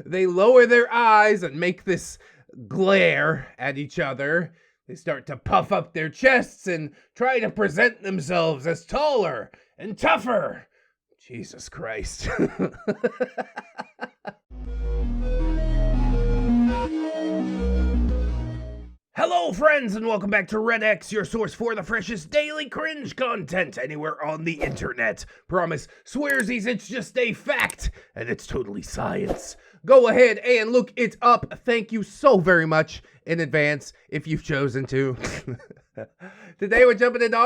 They lower their eyes and make this glare at each other. They start to puff up their chests and try to present themselves as taller and tougher. Jesus Christ. Hello, friends, and welcome back to ReddX, your source for the freshest daily cringe content anywhere on the internet. Promise, swearsies, it's just a fact, and it's totally science. Go ahead and look it up. Thank you so very much in advance if you've chosen to. Today we're jumping into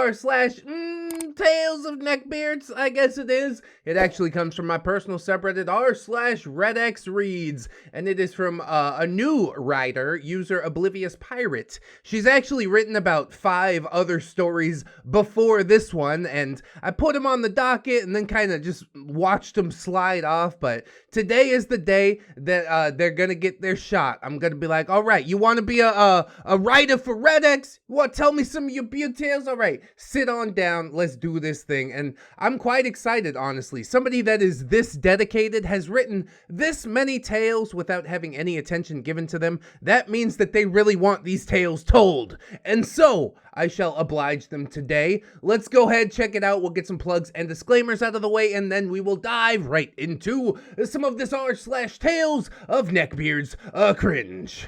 Tales of Neckbeards, I guess it is. It actually comes from my personal subreddit r/ReddX Reads, and it is from a new writer, user Oblivious Pirate. She's actually written about 5 other stories before this one, and I put them on the docket and then kind of just watched them slide off, but today is the day that they're gonna get their shot. I'm gonna be like, all right, you want to be a writer for ReddX? You want to tell me some of your beard tales? All right, sit on down, let's do this thing. And I'm quite excited, honestly. Somebody that is this dedicated has written this many tales without having any attention given to them. That means that they really want these tales told, and so I shall oblige them today. Let's go ahead, check it out. We'll get some plugs and disclaimers out of the way, and then we will dive right into some of this r/Tales of Neckbeards cringe.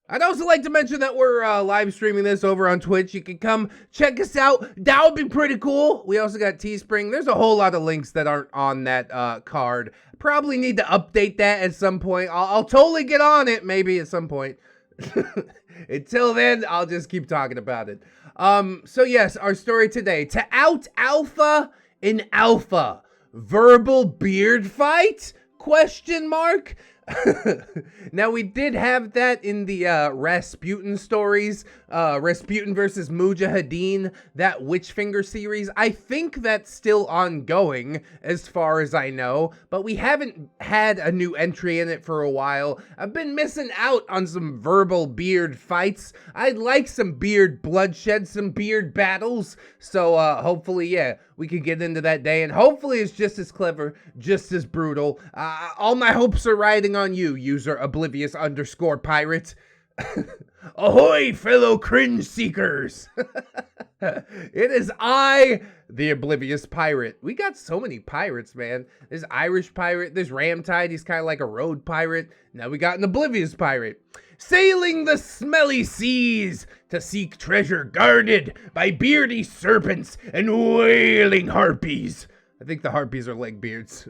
I'd also like to mention that we're live streaming this over on Twitch. You can come check us out. That would be pretty cool. We also got Teespring. There's a whole lot of links that aren't on that card. Probably need to update that at some point. I'll totally get on it maybe at some point. Until then, I'll just keep talking about it. So yes, our story today. To out alpha in alpha. Verbal beard fight? Question mark? Now, we did have that in the Rasputin stories, Rasputin versus Mujahideen, that Witchfinger series. I think that's still ongoing, as far as I know, but we haven't had a new entry in it for a while. I've been missing out on some verbal beard fights. I'd like some beard bloodshed, some beard battles, so hopefully, yeah, we can get into that day, and hopefully it's just as clever, just as brutal. All my hopes are riding on you, user Oblivious_Pirate. Ahoy, fellow cringe seekers! It is I, the Oblivious Pirate. We got so many pirates, man. There's Irish pirate, there's Ramtide, he's kind of like a road pirate. Now we got an Oblivious Pirate. Sailing the smelly seas to seek treasure guarded by beardy serpents and wailing harpies. I think the harpies are neckbeards.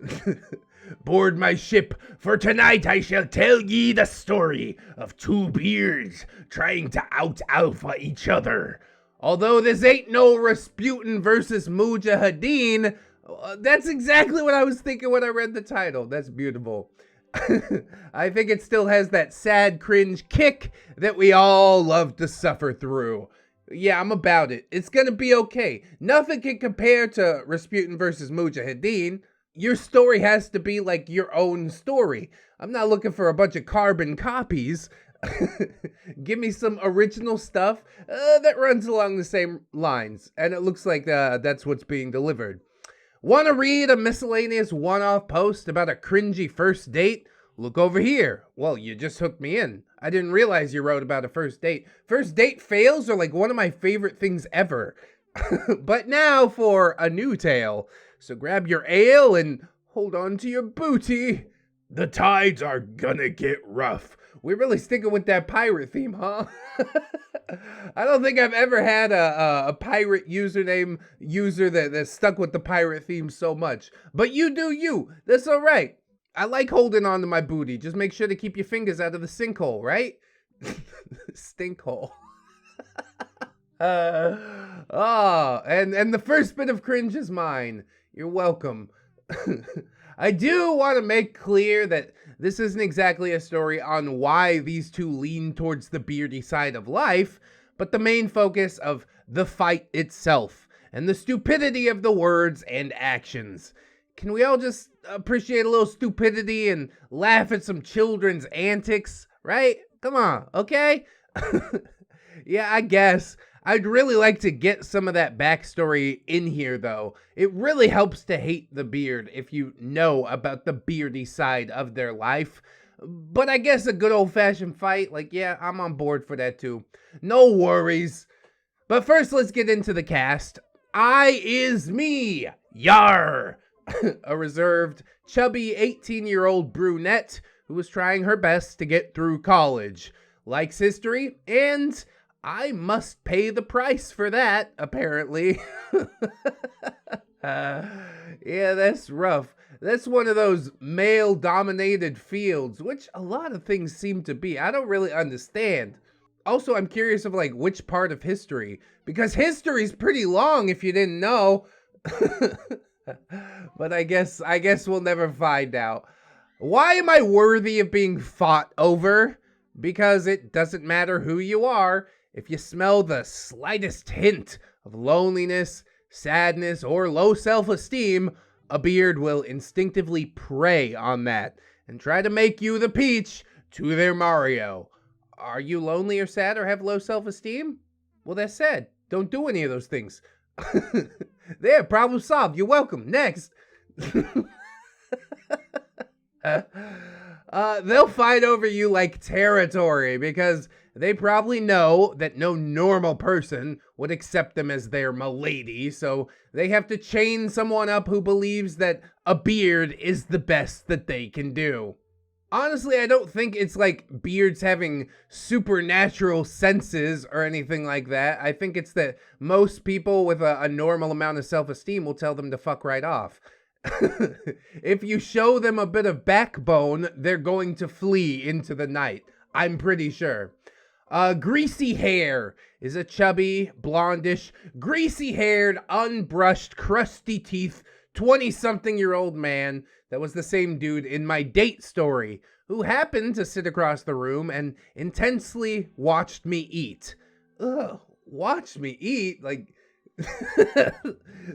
Board my ship, for tonight I shall tell ye the story of 2 beards trying to out-alpha each other. Although this ain't no Rasputin versus Mujahideen, that's exactly what I was thinking when I read the title. That's beautiful. I think it still has that sad cringe kick that we all love to suffer through. Yeah, I'm about it. It's gonna be okay. Nothing can compare to Rasputin versus Mujahideen. Your story has to be like your own story. I'm not looking for a bunch of carbon copies. Give me some original stuff that runs along the same lines. And it looks like that's what's being delivered. Want to read a miscellaneous one-off post about a cringy first date? Look over here. Well, you just hooked me in. I didn't realize you wrote about a first date. First date fails are like one of my favorite things ever. But now for a new tale. So grab your ale and hold on to your booty. The tides are gonna get rough. We're really sticking with that pirate theme, huh? I don't think I've ever had a pirate username user that stuck with the pirate theme so much. But you do you. That's all right. I like holding on to my booty. Just make sure to keep your fingers out of the sinkhole, right? Stinkhole. And the first bit of cringe is mine. You're welcome. I do want to make clear that this isn't exactly a story on why these two lean towards the beardy side of life, but the main focus of the fight itself and the stupidity of the words and actions. Can we all just appreciate a little stupidity and laugh at some children's antics, right? Come on, okay? Yeah, I guess. I'd really like to get some of that backstory in here, though. It really helps to hate the beard if you know about the beardy side of their life. But I guess a good old-fashioned fight, like, yeah, I'm on board for that too. No worries. But first, let's get into the cast. I is me, Yar, a reserved, chubby 18-year-old brunette who was trying her best to get through college, likes history, and I must pay the price for that, apparently. Yeah, that's rough. That's one of those male-dominated fields, which a lot of things seem to be. I don't really understand. Also, I'm curious of, like, which part of history, because history's pretty long if you didn't know. But I guess we'll never find out. Why am I worthy of being fought over? Because it doesn't matter who you are. If you smell the slightest hint of loneliness, sadness, or low self-esteem, a beard will instinctively prey on that and try to make you the Peach to their Mario. Are you lonely or sad or have low self-esteem? Well, that's sad. Don't do any of those things. There, problem solved. You're welcome. Next. They'll fight over you like territory because they probably know that no normal person would accept them as their milady, so they have to chain someone up who believes that a beard is the best that they can do. Honestly, I don't think it's like beards having supernatural senses or anything like that. I think it's that most people with a normal amount of self-esteem will tell them to fuck right off. If you show them a bit of backbone, they're going to flee into the night. I'm pretty sure. Greasy Hair is a chubby, blondish, greasy-haired, unbrushed, crusty teeth, 20-something-year-old man that was the same dude in my date story, who happened to sit across the room and intensely watched me eat. Ugh, watch me eat? Like,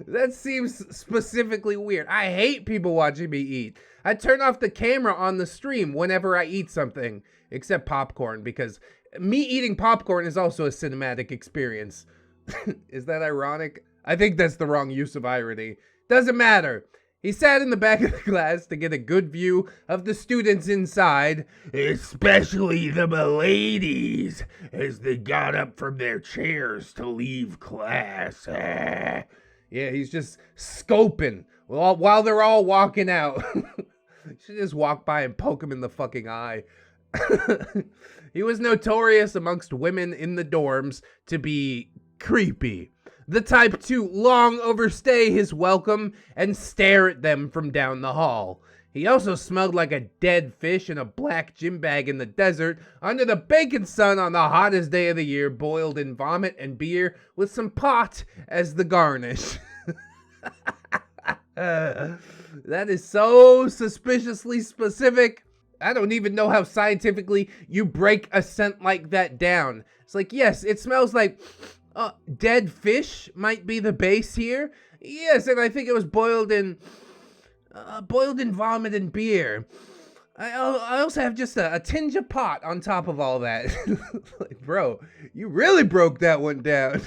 that seems specifically weird. I hate people watching me eat. I turn off the camera on the stream whenever I eat something, except popcorn, because me eating popcorn is also a cinematic experience. Is that ironic? I think that's the wrong use of irony. Doesn't matter. He sat in the back of the class to get a good view of the students inside, especially the miladies, as they got up from their chairs to leave class. Yeah, he's just scoping while they're all walking out. You should just walk by and poke him in the fucking eye. He was notorious amongst women in the dorms to be creepy. The type to long overstay his welcome and stare at them from down the hall. He also smelled like a dead fish in a black gym bag in the desert under the bacon sun on the hottest day of the year, boiled in vomit and beer with some pot as the garnish. That is so suspiciously specific. I don't even know how scientifically you break a scent like that down. It's like, yes, it smells like dead fish might be the base here. Yes, and I think it was boiled in vomit and beer. I also have just a tinge of pot on top of all that. Like, bro, you really broke that one down.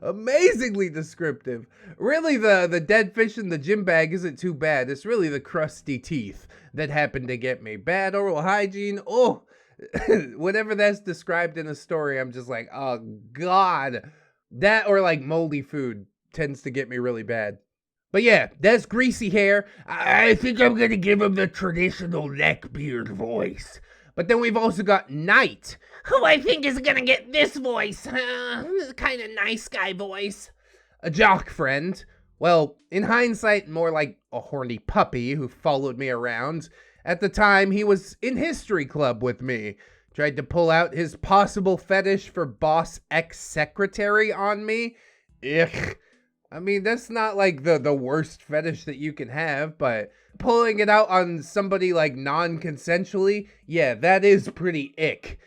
Amazingly descriptive. Really, the dead fish in the gym bag isn't too bad. It's really the crusty teeth that happened to get me. Bad oral hygiene. Oh, whenever that's described in a story, I'm just like, oh God. That or like moldy food tends to get me really bad. But yeah, that's Greasy Hair. I think I'm gonna give him the traditional neckbeard voice. But then we've also got Knight, who I think is gonna get this voice. Kind of nice guy voice. A jock friend. Well, in hindsight, more like a horny puppy who followed me around. At the time, he was in history club with me. Tried to pull out his possible fetish for boss ex-secretary on me. Ugh. I mean, that's not like the worst fetish that you can have, but pulling it out on somebody like non-consensually, yeah, that is pretty ick.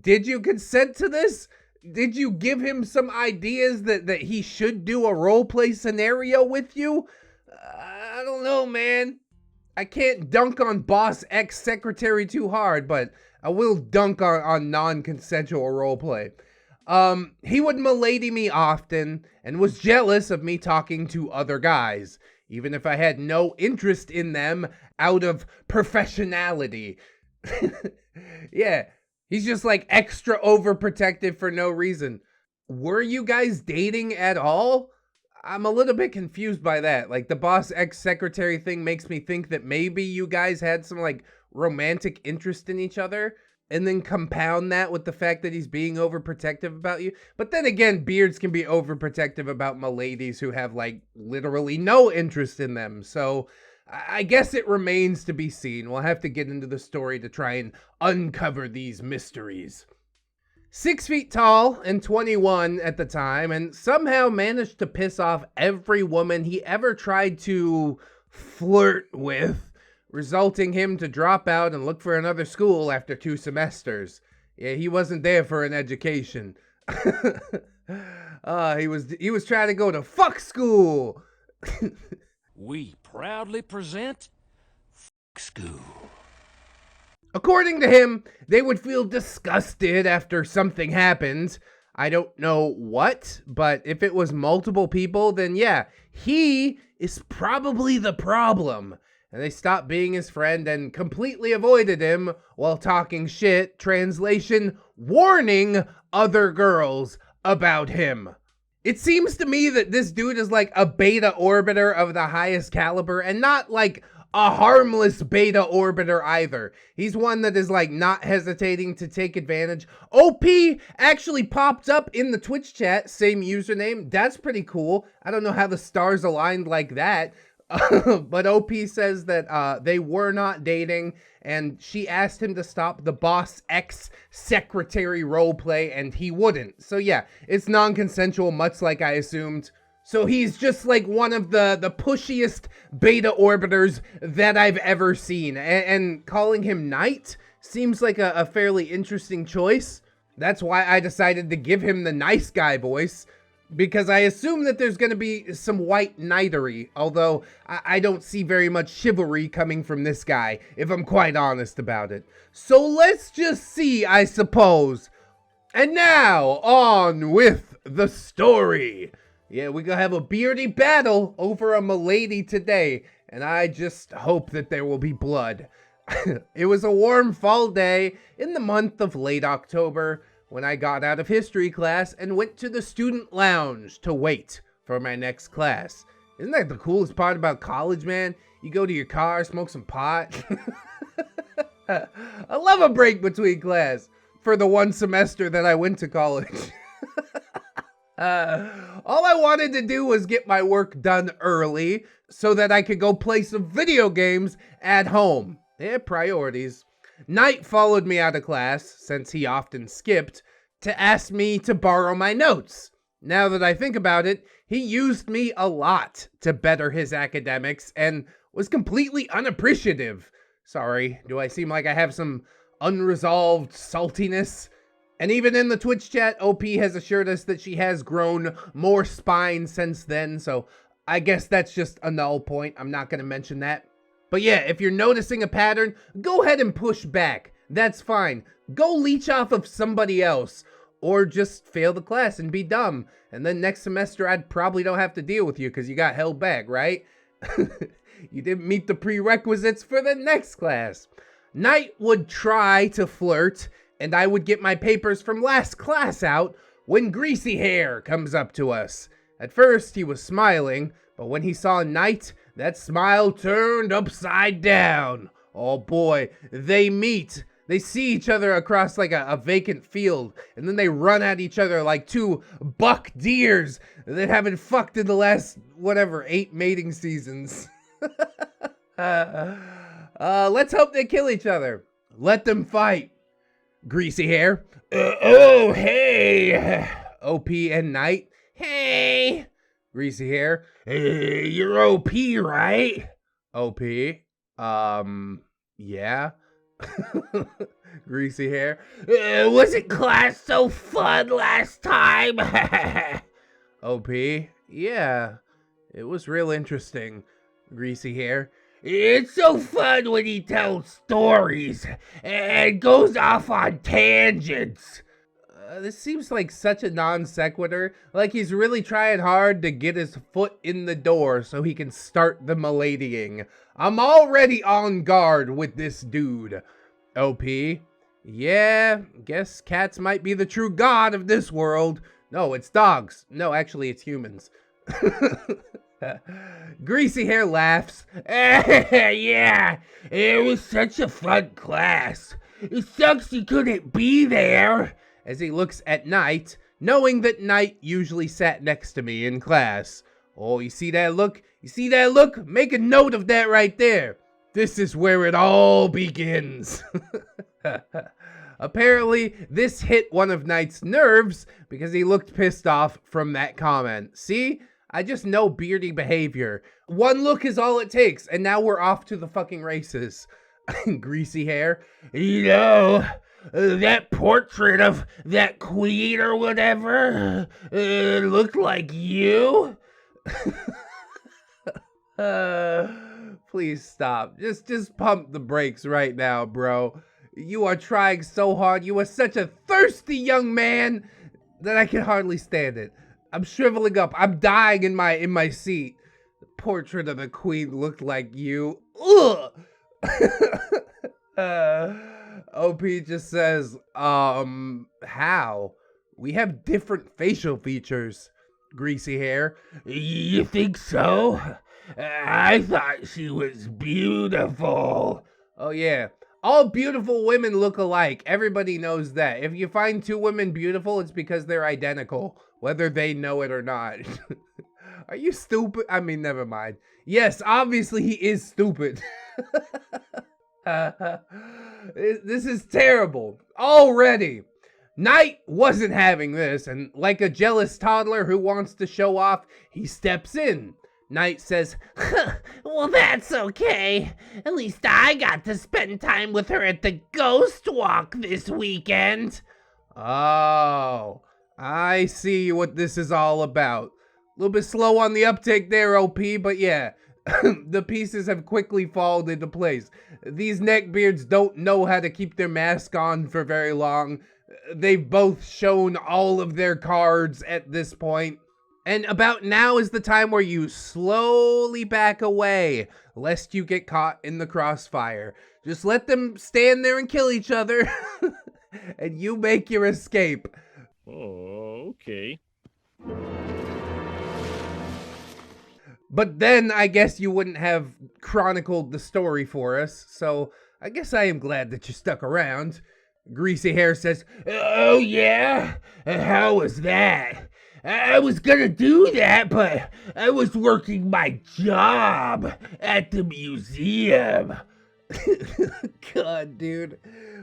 Did you consent to this? Did you give him some ideas that he should do a roleplay scenario with you? I don't know, man. I can't dunk on boss ex-secretary too hard, but I will dunk on non-consensual roleplay. He would milady me often and was jealous of me talking to other guys, even if I had no interest in them out of professionality. Yeah, he's just like extra overprotective for no reason. Were you guys dating at all? I'm a little bit confused by that. Like, the boss ex-secretary thing makes me think that maybe you guys had some, like, romantic interest in each other, and then compound that with the fact that he's being overprotective about you. But then again, beards can be overprotective about miladies who have, like, literally no interest in them. So I guess it remains to be seen. We'll have to get into the story to try and uncover these mysteries. 6 feet tall and 21 at the time, and somehow managed to piss off every woman he ever tried to flirt with, resulting him to drop out and look for another school after 2 semesters. Yeah, he wasn't there for an education. He was trying to go to fuck school. We proudly present Fuck School. According to him, they would feel disgusted after something happened. I don't know what, but if it was multiple people, then yeah, he is probably the problem. And they stopped being his friend and completely avoided him while talking shit. Translation, warning other girls about him. It seems to me that this dude is like a beta orbiter of the highest caliber, and not like a harmless beta orbiter either. He's one that is like not hesitating to take advantage. OP actually popped up in the Twitch chat, same username. That's pretty cool. I don't know how the stars aligned like that. But OP says that they were not dating, and she asked him to stop the boss ex-secretary roleplay, and he wouldn't. So yeah, it's non-consensual, much like I assumed. So he's just like one of the pushiest beta orbiters that I've ever seen. And calling him Knight seems like a fairly interesting choice. That's why I decided to give him the nice guy voice, because I assume that there's going to be some white knighterry, although I don't see very much chivalry coming from this guy, if I'm quite honest about it. So let's just see, I suppose. And now, on with the story. Yeah, we're gonna have a beardy battle over a milady today, and I just hope that there will be blood. It was a warm fall day in the month of late October when I got out of history class and went to the student lounge to wait for my next class. Isn't that the coolest part about college, man? You go to your car, smoke some pot. I love a break between class for the 1 semester that I went to college. All I wanted to do was get my work done early so that I could go play some video games at home. Yeah, priorities. Knight followed me out of class, since he often skipped, to ask me to borrow my notes. Now that I think about it, he used me a lot to better his academics and was completely unappreciative. Sorry, do I seem like I have some unresolved saltiness? And even in the Twitch chat, OP has assured us that she has grown more spine since then, so I guess that's just a null point. I'm not going to mention that. But yeah, if you're noticing a pattern, go ahead and push back. That's fine. Go leech off of somebody else, or just fail the class and be dumb. And then next semester, I'd probably don't have to deal with you because you got held back, right? You didn't meet the prerequisites for the next class. Knight would try to flirt, and I would get my papers from last class out when Greasy Hair comes up to us. At first, he was smiling, but when he saw Knight, that smile turned upside down. Oh boy, they meet. They see each other across like a vacant field, and then they run at each other like 2 buck deers that haven't fucked in the last, 8 mating seasons. Let's hope they kill each other. Let them fight. Greasy Hair. Oh, hey. OP and Knight. Hey. Greasy Hair. Hey, you're OP, right? OP. Yeah. Greasy Hair. Wasn't class so fun last time? OP. Yeah. It was real interesting. Greasy Hair. It's so fun when he tells stories and goes off on tangents. This seems like such a non sequitur. Like he's really trying hard to get his foot in the door so he can start the miladying. I'm already on guard with this dude. OP? Yeah, guess cats might be the true god of this world. No, it's dogs. No, actually, it's humans. Greasy Hair laughs. Yeah, it was such a fun class. It sucks he couldn't be there. As he looks at Knight, knowing that Knight usually sat next to me in class. Oh, you see that look? You see that look? Make a note of that right there. This is where it all begins. Apparently, this hit one of Knight's nerves because he looked pissed off from that comment. See? I just know beardy behavior. One look is all it takes, and now we're off to the fucking races. Greasy Hair. You know, that portrait of that queen or whatever looked like you. Please stop. Just pump the brakes right now, bro. You are trying so hard. You are such a thirsty young man that I can hardly stand it. I'm shriveling up. I'm dying in my seat. The portrait of the queen looked like you. Ugh. OP just says, how? We have different facial features. Greasy Hair. You think so? I thought she was beautiful. Oh yeah. All beautiful women look alike. Everybody knows that. If you find two women beautiful, it's because they're identical, whether they know it or not. Are you stupid? I mean, never mind. Yes, obviously he is stupid. This is terrible. Already. Knight wasn't having this, and like a jealous toddler who wants to show off, he steps in. Knight says, well, that's okay. At least I got to spend time with her at the ghost walk this weekend. Oh, I see what this is all about. A little bit slow on the uptake there, OP, but yeah, the pieces have quickly fallen into place. These neckbeards don't know how to keep their mask on for very long. They've both shown all of their cards at this point. And about now is the time where you slowly back away, lest you get caught in the crossfire. Just let them stand there and kill each other, and you make your escape. Oh, okay. But then I guess you wouldn't have chronicled the story for us, so I guess I am glad that you stuck around. Greasy Hair says, oh yeah? How was that? I was gonna do that, but I was working my job at the museum. God, dude.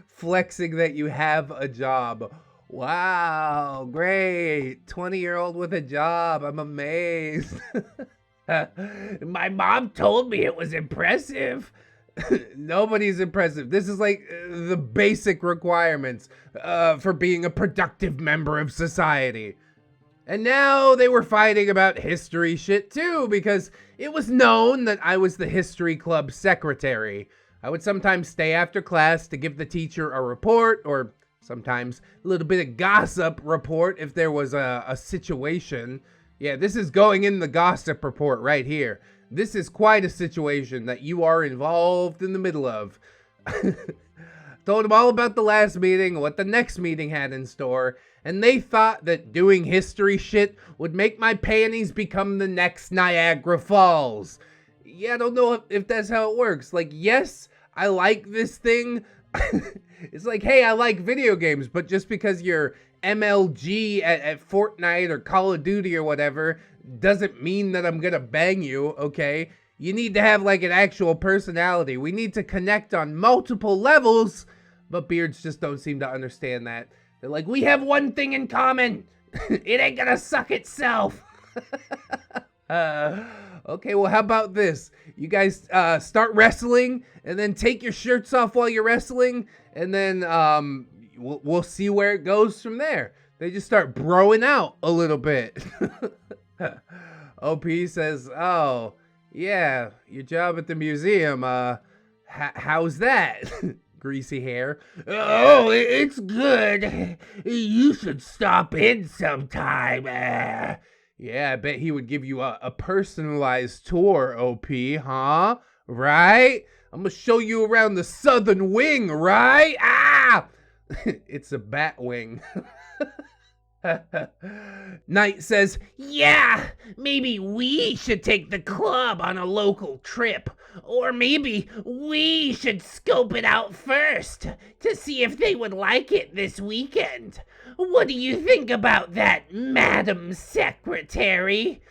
Flexing that you have a job. Wow, great. 20-year-old with a job. I'm amazed. My mom told me it was impressive. Nobody's impressive. This is like the basic requirements for being a productive member of society. And now they were fighting about history shit too, because it was known that I was the history club secretary. I would sometimes stay after class to give the teacher a report, or sometimes a little bit of gossip report if there was a situation. Yeah, this is going in the gossip report right here. This is quite a situation that you are involved in the middle of. Told them all about the last meeting, what the next meeting had in store, and they thought that doing history shit would make my panties become the next Niagara Falls. Yeah, I don't know if that's how it works. Like, yes, I like this thing. It's like, hey, I like video games, but just because you're MLG at Fortnite or Call of Duty or whatever doesn't mean that I'm gonna bang you, okay? You need to have like an actual personality. We need to connect on multiple levels, but beards just don't seem to understand that. They're like, we have one thing in common. It ain't gonna suck itself. Okay, well, how about this? You guys start wrestling and then take your shirts off while you're wrestling, and then we'll see where it goes from there. They just start broing out a little bit. OP says, oh, Yeah, your job at the museum, how's that? Greasy hair. Oh, it's good. You should stop in sometime. Yeah, I bet he would give you a personalized tour, OP, huh? Right? I'm gonna show you around the southern wing, right? Ah! It's a bat wing. Knight says, yeah, maybe we should take the club on a local trip. Or maybe we should scope it out first to see if they would like it this weekend. What do you think about that, Madam Secretary?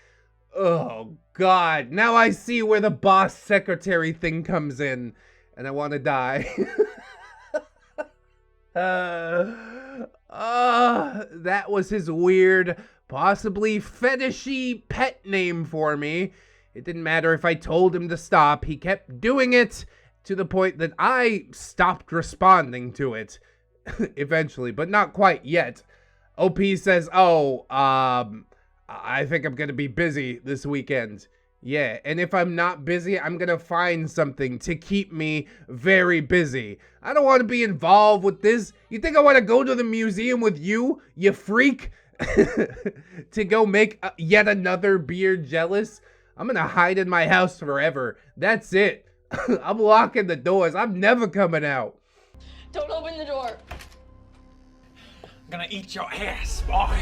Oh, God. Now I see where the boss secretary thing comes in, and I want to die. That was his weird, possibly fetishy pet name for me. It didn't matter if I told him to stop. He kept doing it to the point that I stopped responding to it eventually, but not quite yet. OP says, I think I'm gonna be busy this weekend. Yeah, and if I'm not busy, I'm gonna find something to keep me very busy. I don't want to be involved with this. You think I want to go to the museum with you, you freak? To go make yet another beard jealous? I'm gonna hide in my house forever. That's it. I'm locking the doors. I'm never coming out. Don't open the door. I'm gonna eat your ass, boy.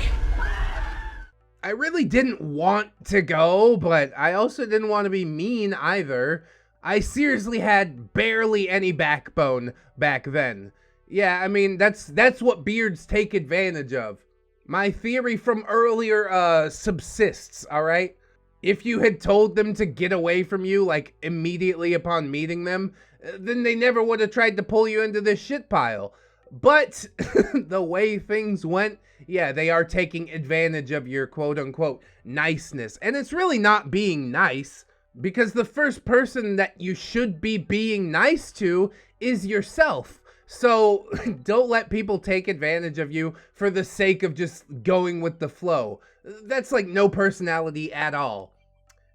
I really didn't want to go, but I also didn't want to be mean either. I seriously had barely any backbone back then. Yeah, I mean, that's what beards take advantage of. My theory from earlier subsists, all right? If you had told them to get away from you, like, immediately upon meeting them, then they never would have tried to pull you into this shit pile. But the way things went, yeah, they are taking advantage of your quote-unquote niceness. And it's really not being nice, because the first person that you should be being nice to is yourself. So don't let people take advantage of you for the sake of just going with the flow. That's like no personality at all.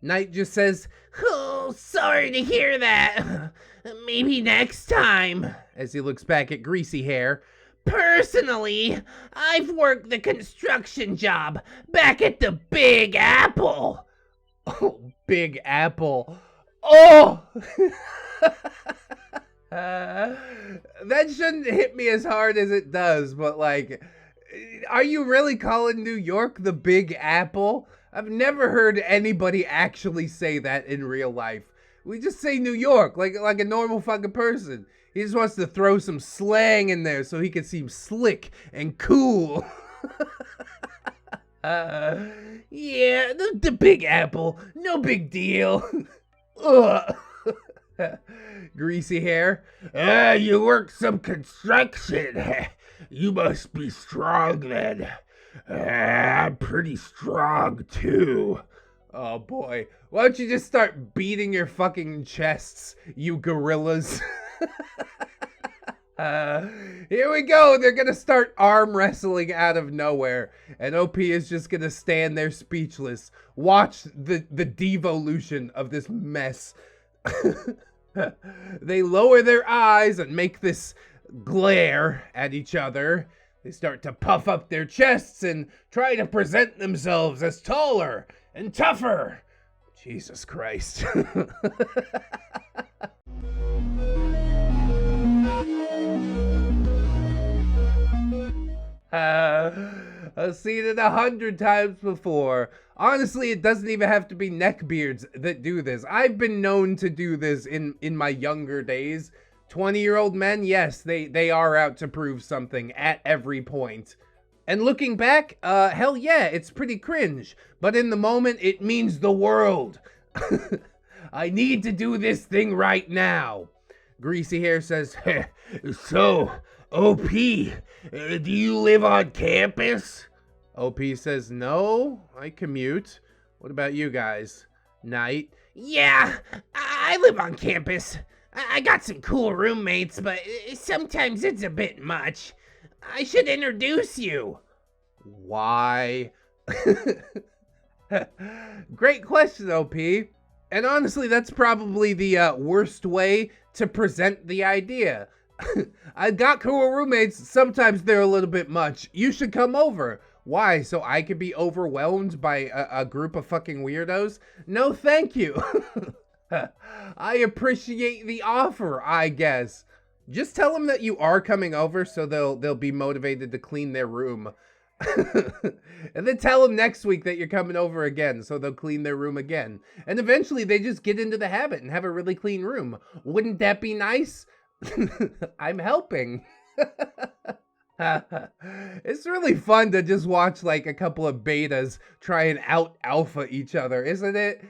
Knight just says, oh, sorry to hear that. Maybe next time, as he looks back at Greasy Hair. Personally, I've worked the construction job back at the Big Apple. Oh, Big Apple. Oh! That shouldn't hit me as hard as it does, but like, are you really calling New York the Big Apple? I've never heard anybody actually say that in real life. We just say New York like a normal fucking person. He just wants to throw some slang in there so he can seem slick and cool. Yeah, the Big Apple, no big deal. Ugh. Greasy Hair. You work some construction. You must be strong then. I'm pretty strong too. Oh boy. Why don't you just start beating your fucking chests, you gorillas? Here we go. They're gonna start arm wrestling out of nowhere. And OP is just gonna stand there speechless. Watch the devolution of this mess. They lower their eyes and make this glare at each other. They start to puff up their chests and try to present themselves as taller and tougher. Jesus Christ. I've seen it 100 times before. Honestly, it doesn't even have to be neckbeards that do this. I've been known to do this in my younger days. 20-year-old men, yes, they are out to prove something at every point. And looking back, hell yeah, it's pretty cringe. But in the moment, it means the world. I need to do this thing right now. Greasy Hair says, so, OP, do you live on campus? OP says, no, I commute. What about you guys? Knight? Yeah, I live on campus. I got some cool roommates, but sometimes it's a bit much. I should introduce you. Why? Great question, OP. And honestly, that's probably the worst way to present the idea. I got cool roommates. Sometimes they're a little bit much. You should come over. Why? So I could be overwhelmed by a group of fucking weirdos? No, thank you. I appreciate the offer, I guess. Just tell them that you are coming over so they'll be motivated to clean their room. And then tell them next week that you're coming over again so they'll clean their room again. And eventually they just get into the habit and have a really clean room. Wouldn't that be nice? I'm helping. It's really fun to just watch like a couple of betas try and out alpha each other, isn't it?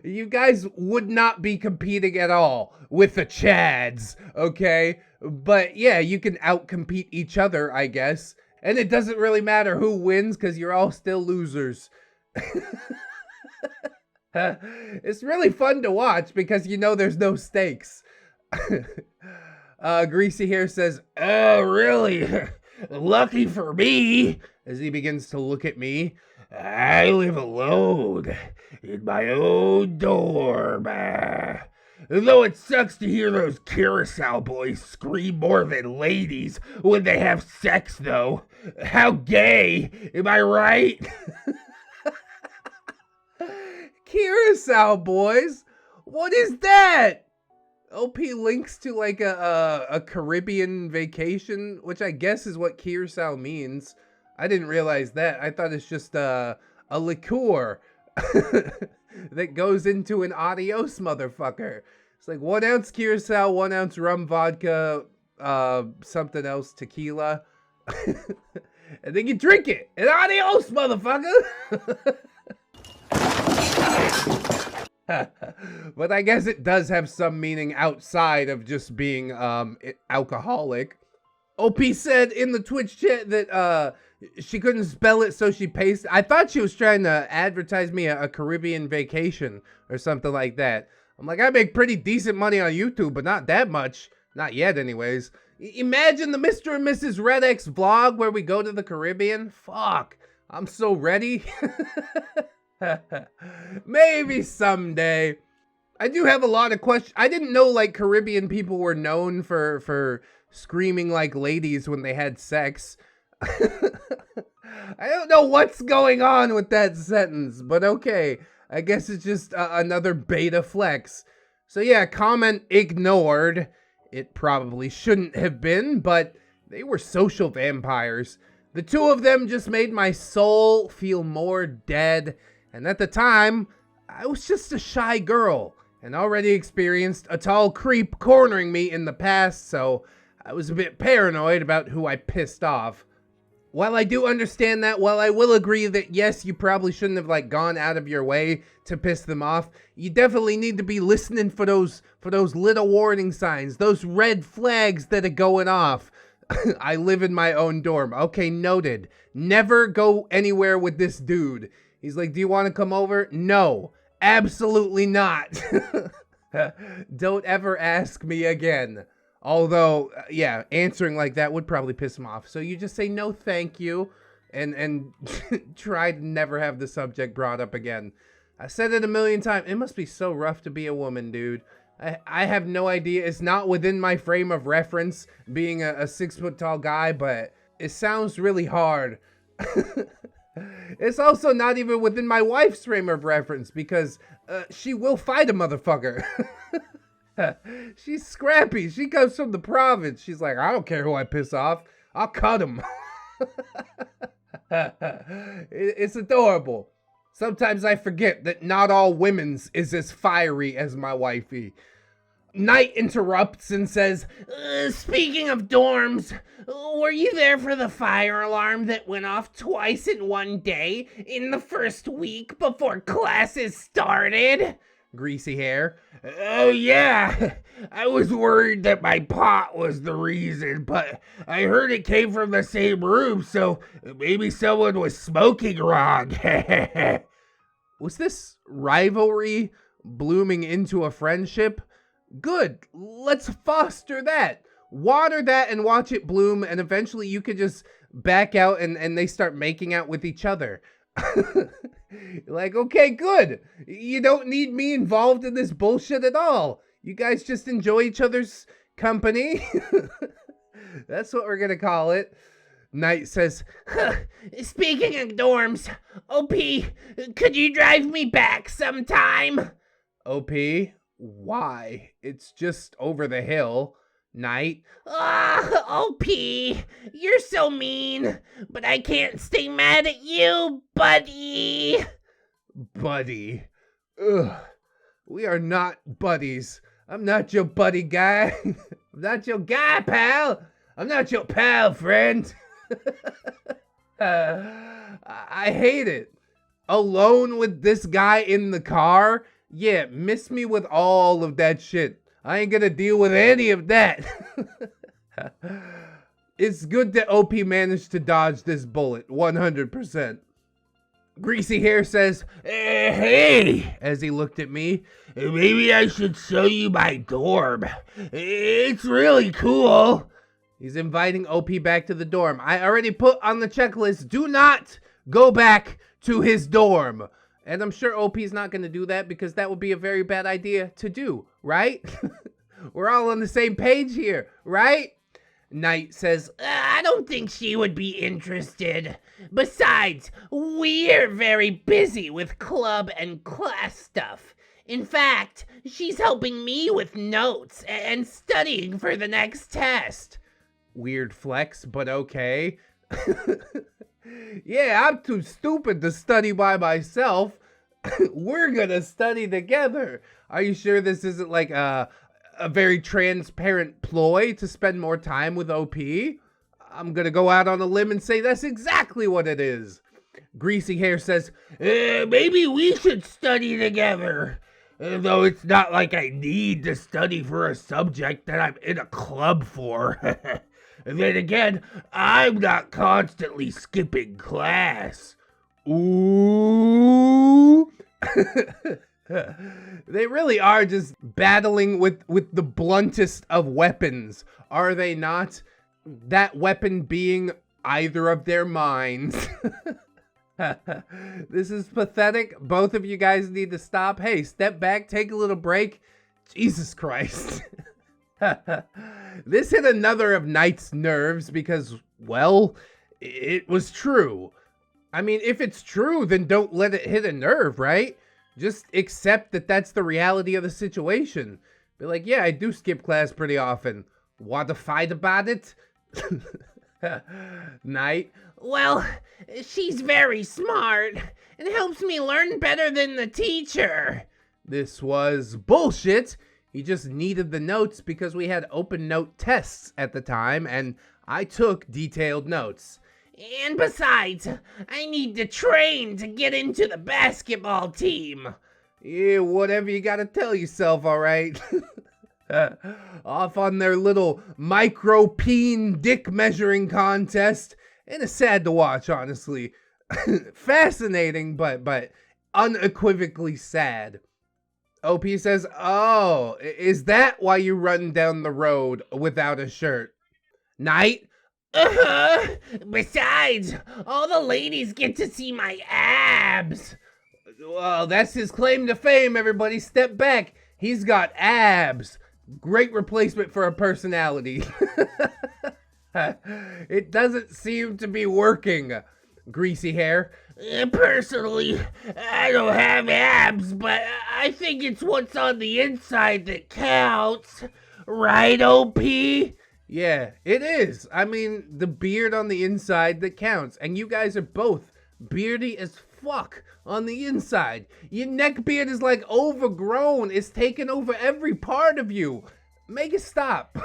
You guys would not be competing at all with the Chads, okay? But yeah, you can out-compete each other, I guess. And it doesn't really matter who wins because you're all still losers. It's really fun to watch because you know there's no stakes. Greasy Hair says, "Oh, really? Lucky for me," as he begins to look at me. "I live alone in my own dorm. Though it sucks to hear those Curacao boys scream more than ladies when they have sex, though. How gay, am I right?" Curacao boys? What is that? OP links to like a Caribbean vacation, which I guess is what Curacao means. I didn't realize that. I thought it's just a liqueur that goes into an adios motherfucker. It's like 1 ounce Curacao, 1 ounce rum vodka, something else, tequila. And then you drink it. And adios, motherfucker. But I guess it does have some meaning outside of just being alcoholic. OP said in the Twitch chat that she couldn't spell it, so she pasted. I thought she was trying to advertise me a Caribbean vacation or something like that. I'm like, I make pretty decent money on YouTube, but not that much. Not yet, anyways. Imagine the Mr. and Mrs. ReddX vlog where we go to the Caribbean. Fuck, I'm so ready. Maybe someday. I do have a lot of questions. I didn't know like Caribbean people were known for screaming like ladies when they had sex. I don't know what's going on with that sentence, but okay. I guess it's just another beta flex. So yeah, comment ignored. It probably shouldn't have been, but they were social vampires. The two of them just made my soul feel more dead. And at the time, I was just a shy girl and already experienced a tall creep cornering me in the past, so I was a bit paranoid about who I pissed off. While I do understand that, while I will agree that yes, you probably shouldn't have like gone out of your way to piss them off, you definitely need to be listening for those little warning signs, those red flags that are going off. I live in my own dorm. Okay, noted. Never go anywhere with this dude. He's like, "Do you want to come over?" No, absolutely not. Don't ever ask me again. Although, yeah, answering like that would probably piss him off. So you just say no thank you and try to never have the subject brought up again. I said it a million times. It must be so rough to be a woman, dude. I have no idea. It's not within my frame of reference being a 6 foot tall guy, but it sounds really hard. It's also not even within my wife's frame of reference because she will fight a motherfucker. She's scrappy. She comes from the province. She's like, "I don't care who I piss off. I'll cut him." It's adorable. Sometimes I forget that not all women's is as fiery as my wifey. Knight interrupts and says, "Speaking of dorms, were you there for the fire alarm that went off twice in one day in the first week before classes started?" Greasy Hair. "Oh yeah, I was worried that my pot was the reason, but I heard it came from the same room, so maybe someone was smoking wrong." Was this rivalry blooming into a friendship? Good, let's foster that. Water that and watch it bloom, and eventually you could just back out and they start making out with each other. Like, okay, good. You don't need me involved in this bullshit at all. You guys just enjoy each other's company. That's what we're gonna call it. Knight says, huh, speaking of dorms, OP, could you drive me back sometime? OP, why? It's just over the hill. Knight, OP, you're so mean, but I can't stay mad at you, buddy. Buddy. Ugh. We are not buddies. I'm not your buddy guy. I'm not your guy, pal. I'm not your pal, friend. I hate it. Alone with this guy in the car? Yeah, miss me with all of that shit. I ain't gonna deal with any of that. It's good that OP managed to dodge this bullet, 100%. Greasy Hair says, hey, as he looked at me, maybe I should show you my dorm. It's really cool. He's inviting OP back to the dorm. I already put on the checklist, do not go back to his dorm. And I'm sure OP's not going to do that because that would be a very bad idea to do, right? We're all on the same page here, right? Knight says, I don't think she would be interested. Besides, we're very busy with club and class stuff. In fact, she's helping me with notes and studying for the next test. Weird flex, but okay. Yeah, I'm too stupid to study by myself. We're gonna study together. Are you sure this isn't like a very transparent ploy to spend more time with OP? I'm gonna go out on a limb and say that's exactly what it is. Greasy Hair says, maybe we should study together. Though it's not like I need to study for a subject that I'm in a club for. And then again, I'm not constantly skipping class. Ooh. They really are just battling with the bluntest of weapons, are they not? That weapon being either of their minds. This is pathetic. Both of you guys need to stop. Hey, step back, take a little break. Jesus Christ. This hit another of Knight's nerves because, well, it was true. I mean, if it's true, then don't let it hit a nerve, right? Just accept that that's the reality of the situation. Be like, yeah, I do skip class pretty often. Want to fight about it? Knight, well, she's very smart and helps me learn better than the teacher. This was bullshit. He just needed the notes because we had open note tests at the time, and I took detailed notes. And besides, I need to train to get into the basketball team. Yeah, whatever you gotta tell yourself, alright? Off on their little micro-peen dick measuring contest. And it's sad to watch, honestly. Fascinating, but unequivocally sad. OP says, oh, is that why you run down the road without a shirt? Knight? Besides, all the ladies get to see my abs. Well, that's his claim to fame, everybody. Step back. He's got abs. Great replacement for a personality. It doesn't seem to be working. Greasy Hair. Personally, I don't have abs, but I think it's what's on the inside that counts. Right, OP? Yeah, it is. I mean, the beard on the inside that counts. And you guys are both beardy as fuck on the inside. Your neck beard is like overgrown. It's taken over every part of you. Make it stop.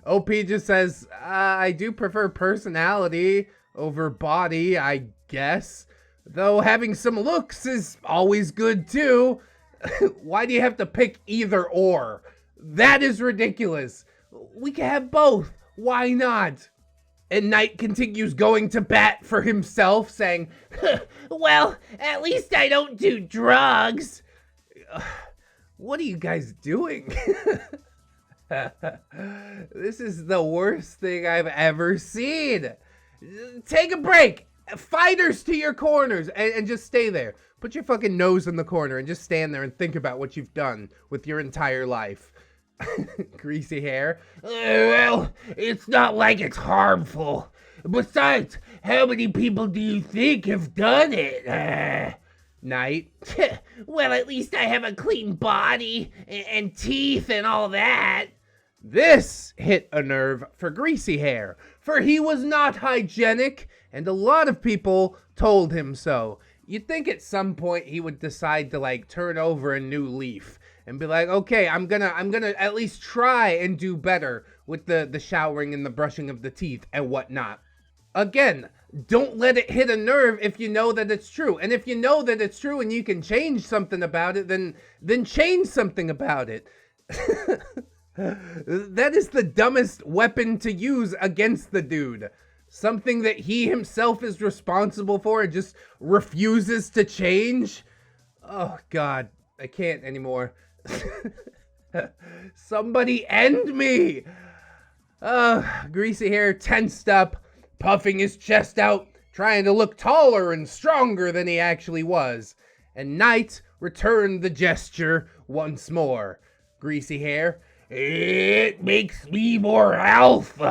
OP just says, I do prefer personality over body, I guess. Though having some looks is always good too. Why do you have to pick either or? That is ridiculous. We can have both. Why not? And Knight continues going to bat for himself, saying, well, at least I don't do drugs. What are you guys doing? This is the worst thing I've ever seen. Take a break. Fighters to your corners and just stay there. Put your fucking nose in the corner and just stand there and think about what you've done with your entire life. Greasy hair. Well, it's not like it's harmful. Besides, how many people do you think have done it? Night. Well, at least I have a clean body and teeth and all that. This hit a nerve for Greasy Hair, for he was not hygienic, and a lot of people told him so. You'd think at some point he would decide to like turn over a new leaf and be like, okay, I'm gonna at least try and do better with the showering and the brushing of the teeth and whatnot. Again, don't let it hit a nerve if you know that it's true. And if you know that it's true and you can change something about it, then change something about it. That is the dumbest weapon to use against the dude. Something that he himself is responsible for and just refuses to change. Oh, God. I can't anymore. Somebody end me. Greasy Hair tensed up, puffing his chest out, trying to look taller and stronger than he actually was. And Night returned the gesture once more. Greasy Hair. It makes me more alpha,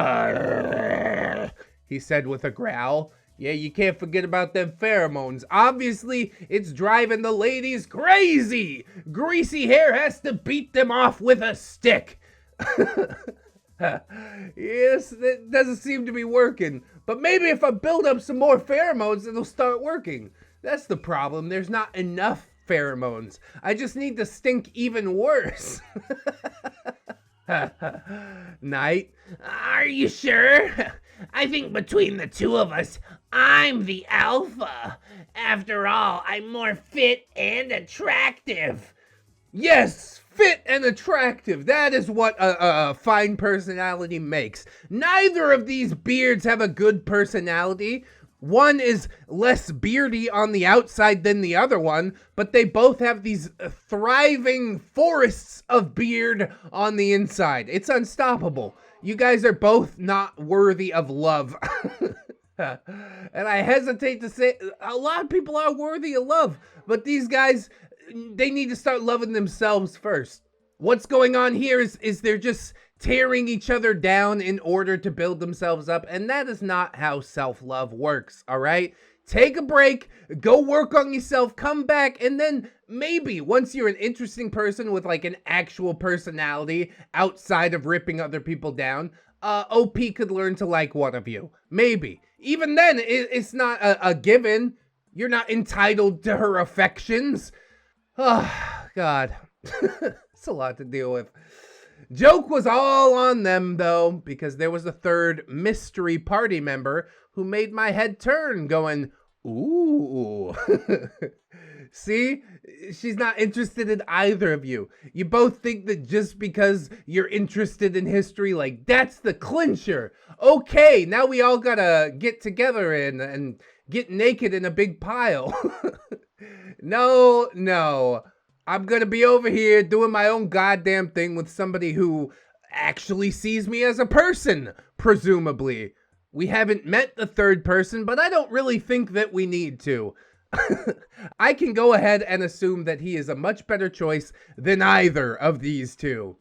he said with a growl. Yeah, you can't forget about them pheromones. Obviously, it's driving the ladies crazy. Greasy Hair has to beat them off with a stick. Yes, that doesn't seem to be working. But maybe if I build up some more pheromones, it'll start working. That's the problem. There's not enough pheromones. I just need to stink even worse. Night. Are you sure? I think between the two of us, I'm the alpha. After all, I'm more fit and attractive. Yes, fit and attractive. That is what a fine personality makes. Neither of these beards have a good personality. One is less beardy on the outside than the other one, but they both have these thriving forests of beard on the inside. It's unstoppable. You guys are both not worthy of love. And I hesitate to say, a lot of people are worthy of love, but these guys, they need to start loving themselves first. What's going on here is they're just tearing each other down in order to build themselves up, and that is not how self-love works, all right? Take a break, go work on yourself, come back, and then maybe once you're an interesting person with like an actual personality outside of ripping other people down, OP could learn to like one of you. Maybe. Even then, it's not a given. You're not entitled to her affections. Oh, God. It's a lot to deal with. Joke was all on them, though, because there was a third mystery party member who made my head turn, going, ooh. See? She's not interested in either of you. You both think that just because you're interested in history, like, that's the clincher. Okay, now we all gotta get together and get naked in a big pile. No. I'm gonna be over here doing my own goddamn thing with somebody who actually sees me as a person, presumably. We haven't met the third person, but I don't really think that we need to. I can go ahead and assume that he is a much better choice than either of these two.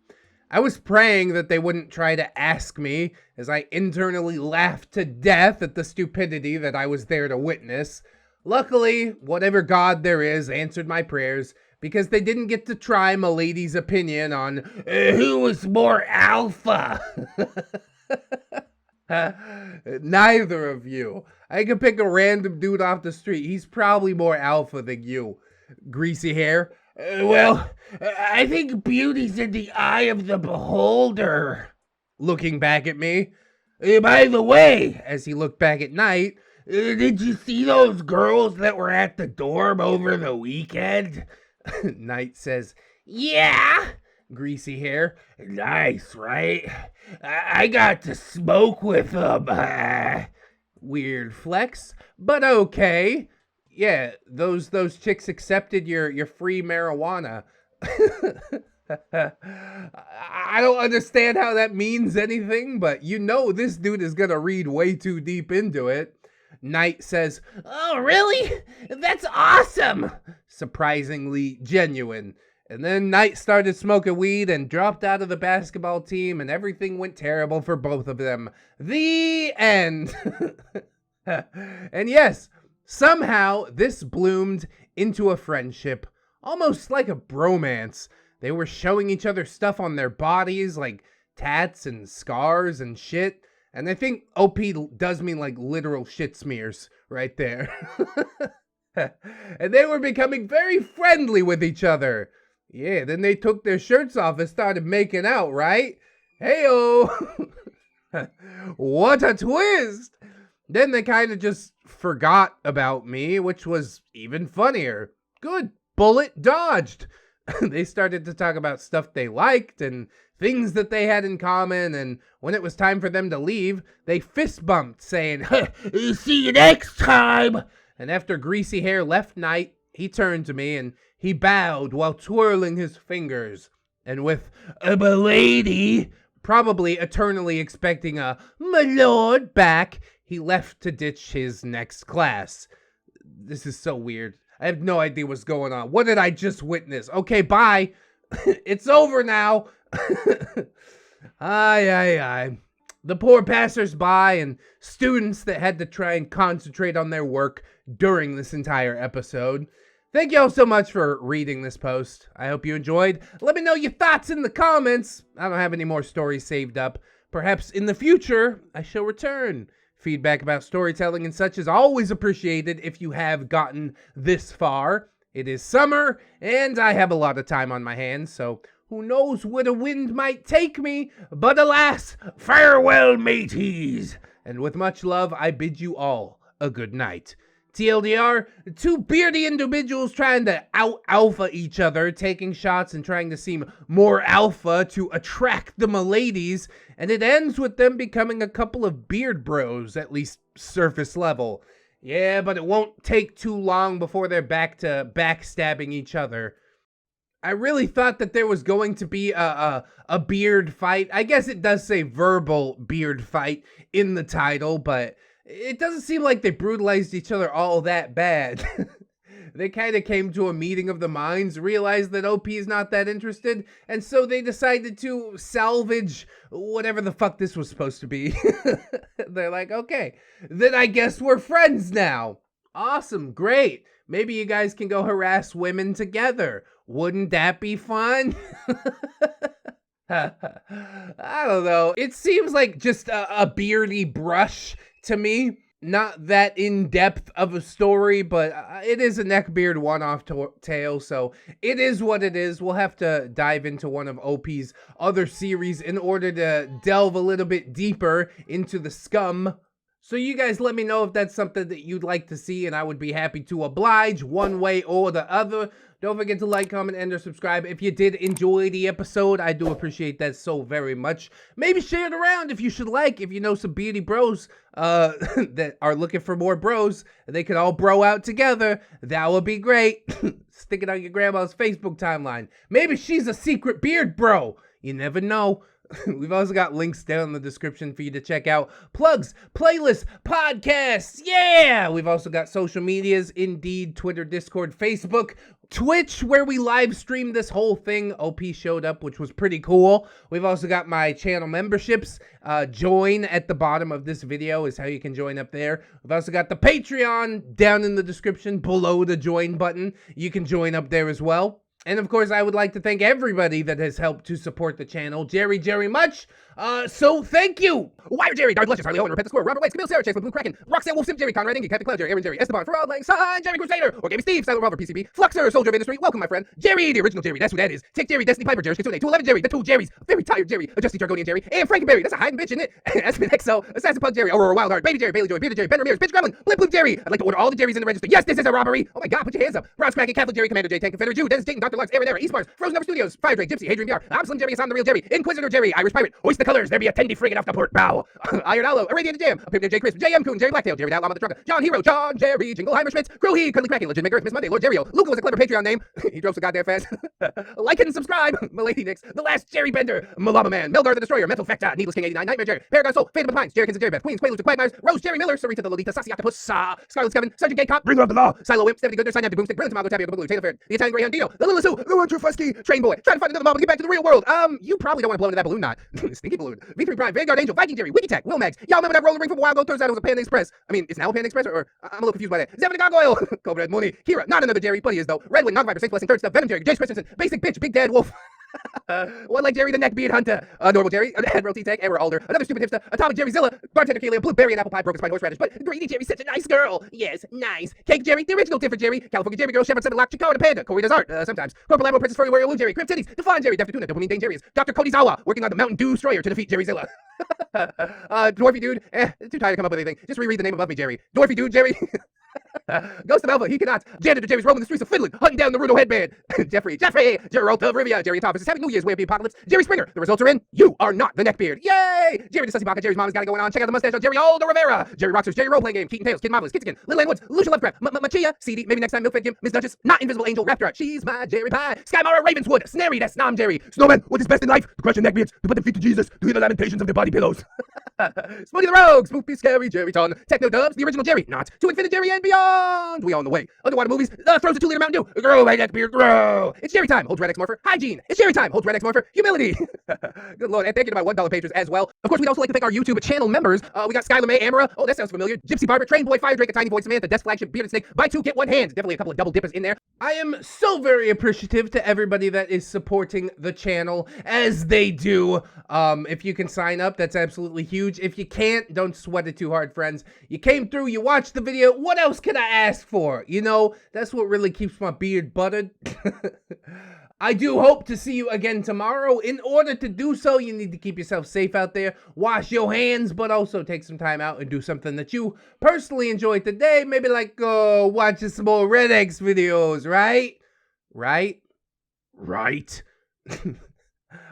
I was praying that they wouldn't try to ask me, as I internally laughed to death at the stupidity that I was there to witness. Luckily, whatever God there is answered my prayers, because they didn't get to try Milady's opinion on who was more alpha. Neither of you. I could pick a random dude off the street. He's probably more alpha than you. Greasy Hair. Well, I think beauty's in the eye of the beholder. Looking back at me. By the way, as he looked back at Night, did you see those girls that were at the dorm over the weekend? Night says, yeah. Greasy Hair. Nice, right? I got to smoke with them. Weird flex, but okay. Yeah, those chicks accepted your free marijuana. I don't understand how that means anything, but you know this dude is gonna read way too deep into it. Knight says, Oh, really? That's awesome! surprisingly genuine. And then Knight started smoking weed and dropped out of the basketball team, and everything went terrible for both of them. The end. And yes, somehow this bloomed into a friendship, almost like a bromance. They were showing each other stuff on their bodies, like tats and scars and shit. And I think OP does mean like literal shit smears right there. And they were becoming very friendly with each other. Yeah, then they took their shirts off and started making out, right? Heyo! What a twist! Then they kind of just forgot about me, which was even funnier. Good, bullet dodged. They started to talk about stuff they liked and things that they had in common, and when it was time for them to leave, they fist bumped, saying, See you next time! And after Greasy Hair left Knight, he turned to me and he bowed while twirling his fingers. And with a "M'lady," probably eternally expecting a "my lord" back, he left to ditch his next class. This is so weird. I have no idea what's going on. What did I just witness? Okay, bye. It's over now. Aye. The poor passers-by and students that had to try and concentrate on their work during this entire episode. Thank you all so much for reading this post. I hope you enjoyed. Let me know your thoughts in the comments. I don't have any more stories saved up. Perhaps in the future, I shall return. Feedback about storytelling and such is always appreciated if you have gotten this far. It is summer, and I have a lot of time on my hands, so who knows where the wind might take me, but alas, farewell, mateys! And with much love, I bid you all a good night. TLDR, two beardy individuals trying to out-alpha each other, taking shots and trying to seem more alpha to attract the m'ladies, and it ends with them becoming a couple of beard bros, at least surface level. Yeah, but it won't take too long before they're back to backstabbing each other. I really thought that there was going to be a beard fight. I guess it does say verbal beard fight in the title, but it doesn't seem like they brutalized each other all that bad. They kind of came to a meeting of the minds, realized that OP is not that interested, and so they decided to salvage whatever the fuck this was supposed to be. They're like, okay, then I guess we're friends now. Awesome, great. Maybe you guys can go harass women together. Wouldn't that be fun? I don't know. It seems like just a beardy brush to me. Not that in-depth of a story, but it is a Neckbeard one-off tale, so it is what it is. We'll have to dive into one of OP's other series in order to delve a little bit deeper into the scum. So you guys let me know if that's something that you'd like to see, and I would be happy to oblige one way or the other. Don't forget to like, comment, and or subscribe. If you did enjoy the episode, I do appreciate that so very much. Maybe share it around if you should like. If you know some beauty bros that are looking for more bros, they could all bro out together. That would be great. Stick it on your grandma's Facebook timeline. Maybe she's a secret beard bro. You never know. We've also got links down in the description for you to check out. Plugs, playlists, podcasts, yeah! We've also got social medias, Indeed, Twitter, Discord, Facebook, Twitch, where we live stream this whole thing. OP showed up, which was pretty cool. We've also got my channel memberships. Join at the bottom of this video is how you can join up there. We've also got the Patreon down in the description below the join button. You can join up there as well. And of course, I would like to thank everybody that has helped to support the channel. Jerry much. So thank you. Wire Jerry, Dark Luscious, Harley Owen, Repent the Squirrel, Robert White, Camille Sarah, Chase, Blue Kraken, Roxanne Wolf, Sim Jerry, Conrad Ingy, Captain Cloud Jerry, Aaron Jerry, Esteban, Farad Lang, Sun, Jerry Crusader, or Gamey Steve, Silent Robber, PCB, Fluxer, Soldier of Industry, welcome my friend, Jerry, the original Jerry, that's who that is, Tick Jerry, Destiny Piper, Jerry, Kitsune, 211 Jerry, the two Jerrys, Very Tired Jerry, a Justy Jargonian Jerry, and Frankenberry, that's a hiding bitch, isn't it? Aspen Exo, Assassin Pug Jerry, Aurora Wildheart, Baby Jerry, Bailey Joy, Bearded Jerry, Ben Ramirez, Bitch Gremlin, Blip Jerry, I'd like to order all the Jerrys in the register, yes, this is a robbery, oh my god, put your hands up, Bronze Kraken, Catholic Jerry, Commander J, Tank Confederate Jew, Dennis Dayton, Dr. Deluxe, Aaron Era, East Mars, Frozen Over Studios, Fire Drake, Gypsy, Hadrian VR, I'm Slim Jerry, I'm the real Jerry, Inquisitor Jerry, Irish Pirate, Hoist the Colors, there be a tendy friggin' off the port bow, Iron Aloe, Irradiated Jam, a Pimp J. Crisp, J.M. Coon, Jerry Blacktail, Jerry Dow, Llama the Trucker, John Hero, John Jerry, Jingleheimer Schmitz, Crew He, Cuddly Cracky, Legend Maker, Miss Monday, Lord Jerry, Luca was a clever Patreon name, he drove so goddamn fast, like and subscribe, Milady Nix, The Last Jerry Bender, Malama Man, Melgar the Destroyer, Mental Fecta, Needless King 89, Nightmare Jerry, Paragon Soul, Phantom of the Pines, Jerry Kins and Jerry Beth, Queens, Quaaludes, Quagmires, Rose, Jerry Miller, Sarita the Lolita, Sassy Octopus, Scarlet Kevin, Sergeant Gay Cop, Bringer of the Law, Silo Wimp, Stephanie Goodner, Synaptic Boomstick, Brilliant Tomago, Tapio, Boogaloo, Taylor Fair, the Italian Greyhound Dino, the Little Sue, the One True Fusky, Train Boy, trying to find another mom and get back to the real world. You probably don't want to blow into that balloon knot. Stinky balloon. V3 Prime, Vanguard Angel, Viking Jerry, Wiki Tech, Will Mags. Y'all remember that roller ring from a while ago? Turns out it was a Panda Express. I mean, it's now a Panda Express, or I'm a little confused by that. Zevon the Gargoyle, Cobra Red Mooney, Kira, not another Jerry, but he is though. Redwing, Nog Viper, Saint Blessing, Third Stuff, Venom Jerry, Jace Christensen, Basic Bitch, Big Dad Wolf. One like Jerry the Neckbeard Hunter, Normal Jerry, Admiral T-Tech, Error Alder, another stupid hipster, Atomic Jerry Zilla, Bartender Kelia, Blueberry and Apple Pie, Broken Spine Horseradish, but Greedy Jerry's such a nice girl. Yes, nice. Cake Jerry, the original Different Jerry, California Jerry Girl, Shepherd 7 Lock, Chico and a Panda, Corey does art, sometimes. Corporal Admiral Princess Furry Warrior Wound Jerry, Crypt Titties, Define Jerry, Def Tuna, Dopamine Dane Jerry, Dr. Cody Zawa, working on the Mountain Dew Destroyer to defeat Jerry Zilla. Dwarfy Dude, too tired to come up with anything. Just reread the name above me, Jerry. Dwarfy Dude, Jerry. Ghost of Alpha, he cannot. Janitor Jerry's roaming the streets of Finland, hunting down the Rudo headband. Jeffrey, Geralt of Rivia, Jerry Thomas is having New Year's Way of the Apocalypse. Jerry Springer, the results are in. You are not the Neckbeard. Yay! Jerry the Sussy Baka, Jerry's mom has got it going on. Check out the mustache on Jerry Aldo Rivera. Jerry Roxers, Jerry Roleplay Game, Keaton Tails, Kid Marvelous, Kid Skin, Little Ann Woods, Lucia Lovecraft, Machia, CD, maybe next time Milk Fed Kim, Miss Duchess, not Invisible Angel, Raptor, she's my Jerry Pie. Skymara Ravenswood, Snary, that's Nom Jerry. Snowman, what is best in life? To crush your neckbeards, to put them feet to Jesus, to hear the lamentations of their body pillows. Smokey the Rogue, Spoopy Scary, Jerry Ton, Techno Dubs, the original Jerry, not to Infinite Jerry and beyond. We on the way. Underwater movies, throws a 2-liter Mountain Dew. Grow, my Neckbeard, grow. It's Jerry time. Holds ReddX Morpher. Hygiene. It's Jerry time. Holds ReddX Morpher. Humility. Good Lord. And thank you to my $1 patrons as well. Of course, we'd also like to thank our YouTube channel members. We got Skylar May, Amara. Oh, that sounds familiar. Gypsy Barber, Train Boy, Fire Drake, a Tiny Voice Samantha, Desk Flagship, Bearded Snake. Buy 2, get 1 hand. Definitely a couple of double dippers in there. I am so very appreciative to everybody that is supporting the channel as they do. If you can sign up, that's absolutely huge. If you can't, don't sweat it too hard, friends. You came through, you watched the video. What else can I ask for? You know, that's what really keeps my beard buttered. I do hope to see you again tomorrow. In order to do so, you need to keep yourself safe out there. Wash your hands, but also take some time out and do something that you personally enjoyed today. Maybe like watching some more ReddX videos, right? Right?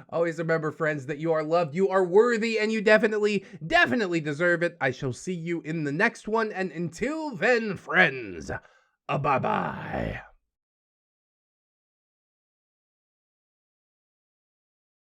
Always remember, friends, that you are loved, you are worthy, and you definitely deserve it. I shall see you in the next one, and until then, friends, bye-bye.